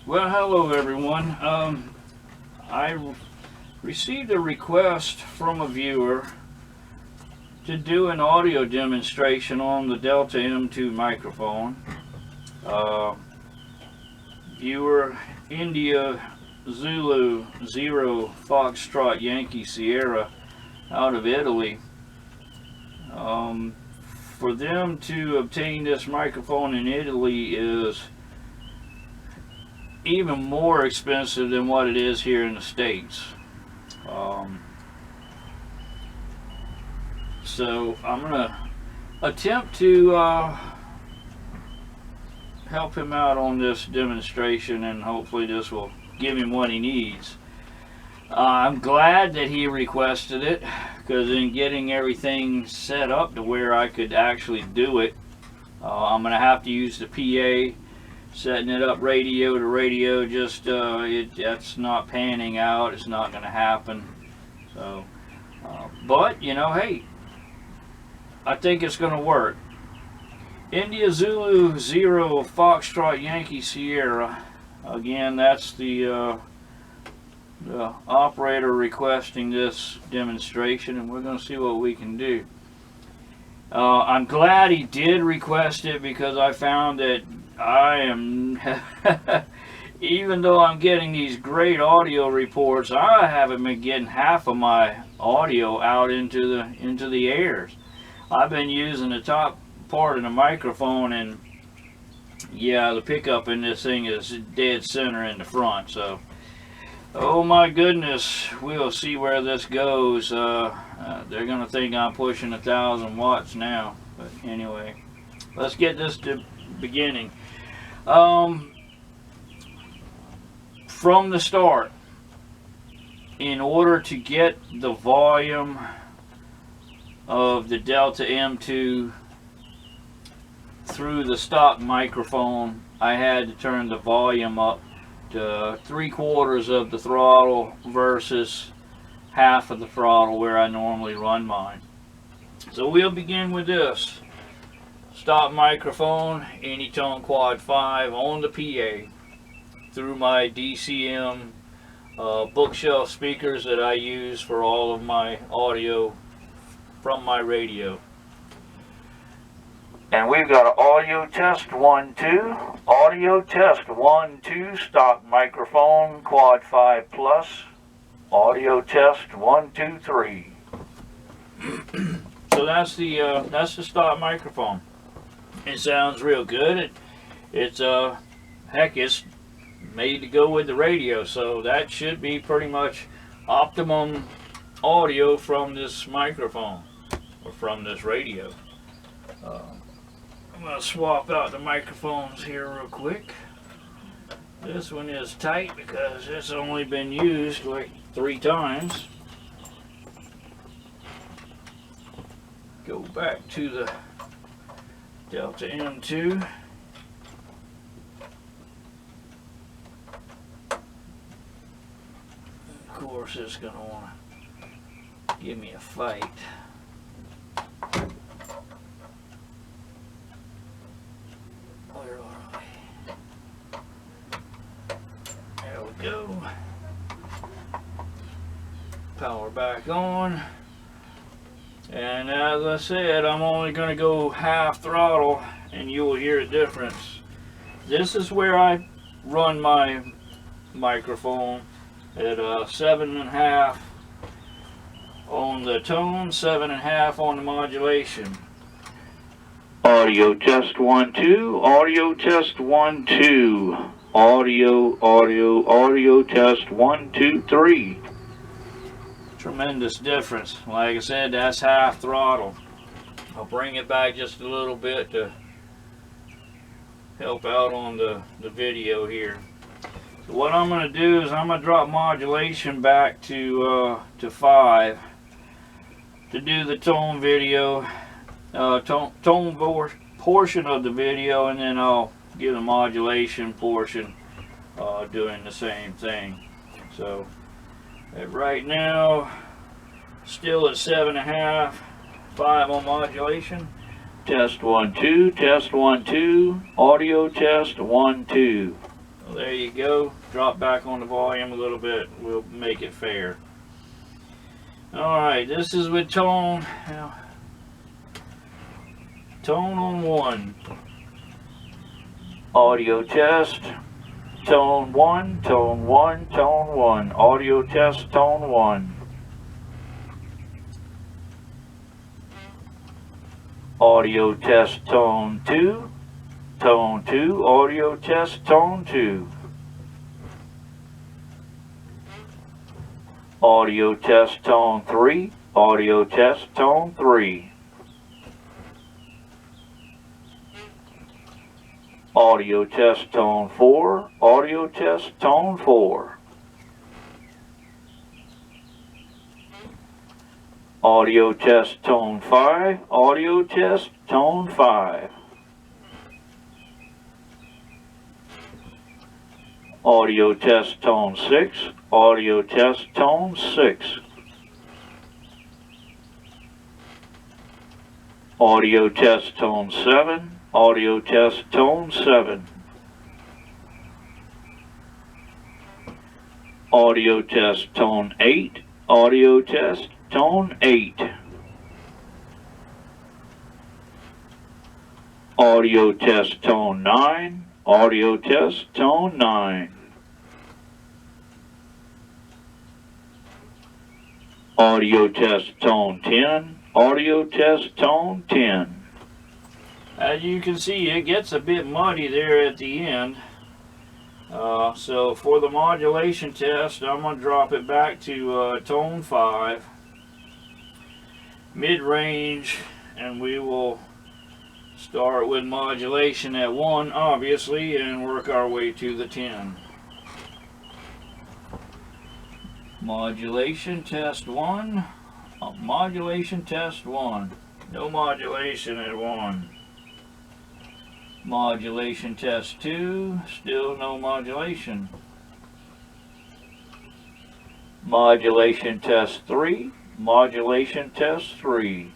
Well, hello everyone. I received a request from a viewer to do an audio demonstration on the Delta M2 microphone. Viewer India Zulu 0 Foxtrot Yankee Sierra out of Italy. For them to obtain this microphone in Italy is even more expensive than what it is here in the States. So I'm going to attempt to help him out on this demonstration, and hopefully this will give him what he needs. I'm glad that he requested it, because in getting everything set up to where I could actually do it, I'm going to have to use the PA. Setting it up radio to radio, just that's not panning out. It's not going to happen. So, but you know, hey, I think it's going to work. India Zulu 0 Foxtrot Yankee Sierra. Again, that's the operator requesting this demonstration, and we're going to see what we can do. I'm glad he did request it, because I found that I am, even though I'm getting these great audio reports, I haven't been getting half of my audio out into the airs. I've been using the top part of the microphone, and yeah, the pickup in this thing is dead center in the front. So, oh my goodness, we'll see where this goes. They're gonna think I'm pushing 1,000 watts now, but anyway, let's get this to beginning. From the start, in order to get the volume of the Delta M2 through the stock microphone, I had to turn the volume up to 3/4 of the throttle versus half of the throttle where I normally run mine. So we'll begin with this. Stop microphone, Anytone Quad 5 on the PA through my DCM bookshelf speakers that I use for all of my audio from my radio. And we've got an audio test 1, 2, audio test 1, 2, stock microphone Quad 5 Plus, audio test 1, 2, 3. So that's the stock microphone. It sounds real good. It's heck, it's made to go with the radio, so that should be pretty much optimum audio from this microphone or from this radio. I'm going to swap out the microphones here real quick. This one is tight because it's only been used like 3 times. Go back to the Delta M2. Of course, it's going to want to give me a fight. Where are we? There we go. Power back on. And as I said, I'm only going to go half throttle, and you'll hear a difference. This is where I run my microphone at 7.5 on the tone, 7.5 on the modulation. Audio test 1, 2, audio test 1, 2, audio test 1, 2, 3. Tremendous difference. Like I said, that's half throttle. I'll bring it back just a little bit to help out on the video here. So what I'm going to do is I'm going to drop modulation back to 5 to do the tone video, tone portion of the video, and then I'll get a modulation portion doing the same thing. So right now, still at 7.5, 5 on modulation. Test 1, 2, test 1, 2, audio test 1, 2. Well, there you go. Drop back on the volume a little bit. We'll make it fair. Alright, this is with tone. Tone on 1. Audio test. Tone 1, tone 1, tone 1. Audio test, tone 1. Audio test, tone 2. Tone 2, audio test, tone 2. Audio test, tone 3. Audio test, tone 3. Audio test, tone 4. Audio test, tone 4. Audio test, tone 5. Audio test, tone 5. Audio test, tone 6. Audio test, tone 6. Audio test, tone 7. Audio test, tone 7. Audio test, tone 8. Audio test, tone 8. Audio test, tone 9. Audio test, tone 9. Audio test, tone 10. Audio test, tone 10. As you can see, it gets a bit muddy there at the end. So for the modulation test, I'm going to drop it back to tone 5, mid-range, and we will start with modulation at 1, obviously, and work our way to the 10. Modulation test 1, modulation test 1, no modulation at 1. Modulation test 2, still no modulation. Modulation test 3, modulation test 3.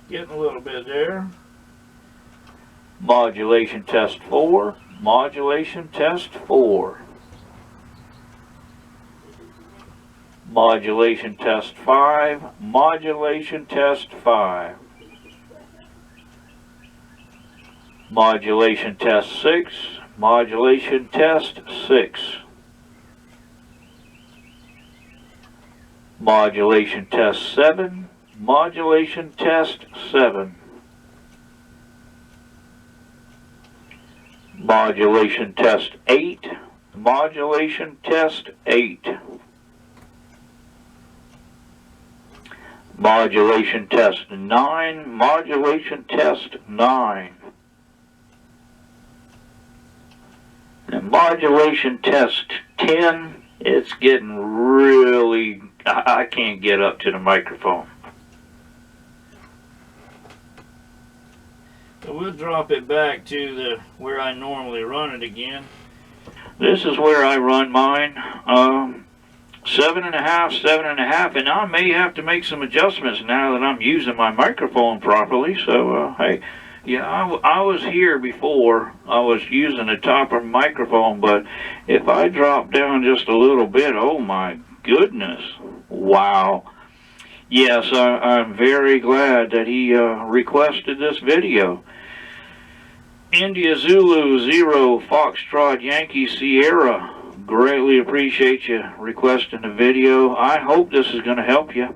Getting a little bit there. Modulation test 4, modulation test 4. Modulation test 5, modulation test 5. Modulation test 6, modulation test 6. Modulation test 7, modulation test 7. Modulation test 8, modulation test 8. Modulation test 9, modulation test 9. And modulation test 10, it's getting really, I can't get up to the microphone. So we'll drop it back to where I normally run it again. This is where I run mine. 7.5, 7.5, and I may have to make some adjustments now that I'm using my microphone properly. So, hey, yeah, I was here before. I was using a topper microphone, but if I drop down just a little bit, oh my goodness, wow. Yes, I'm very glad that he requested this video. India Zulu 0 Foxtrot Yankee Sierra. Greatly appreciate you requesting the video. I hope this is going to help you.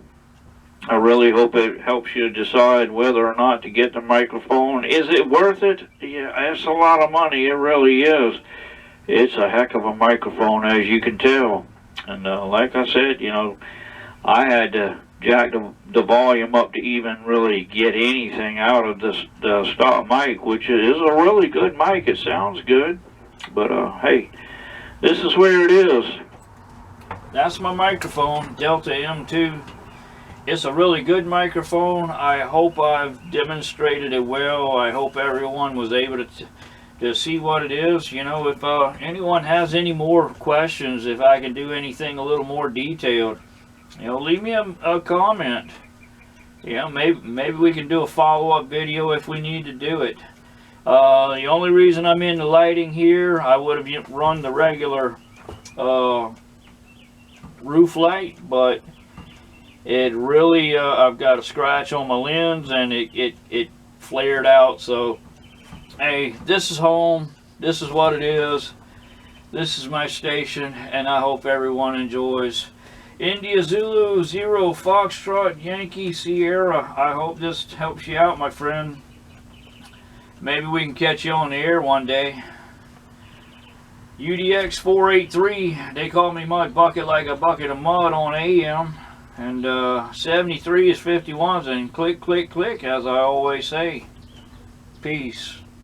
I really hope it helps you decide whether or not to get the microphone. Is it worth it? Yeah, it's a lot of money. It really is. It's a heck of a microphone, as you can tell. And like I said, you know, I had to jack the volume up to even really get anything out of the stock mic, which is a really good mic. It sounds good. But, hey, this is where it is. That's my microphone, Delta M2. It's a really good microphone. I hope I've demonstrated it well. I hope everyone was able to see what it is. You know, if anyone has any more questions, if I can do anything a little more detailed, you know, leave me a comment. You know, maybe we can do a follow-up video if we need to do it. The only reason I'm in the lighting here, I would have run the regular roof light, but it really, I've got a scratch on my lens and it flared out. So, hey, this is home. This is what it is. This is my station, and I hope everyone enjoys. India Zulu 0 Foxtrot Yankee Sierra. I hope this helps you out, my friend. Maybe we can catch you on the air one day. UDX 483. They call me Mud Bucket like a bucket of mud on AM. And 73 is 51s, and click, click, click, as I always say. Peace.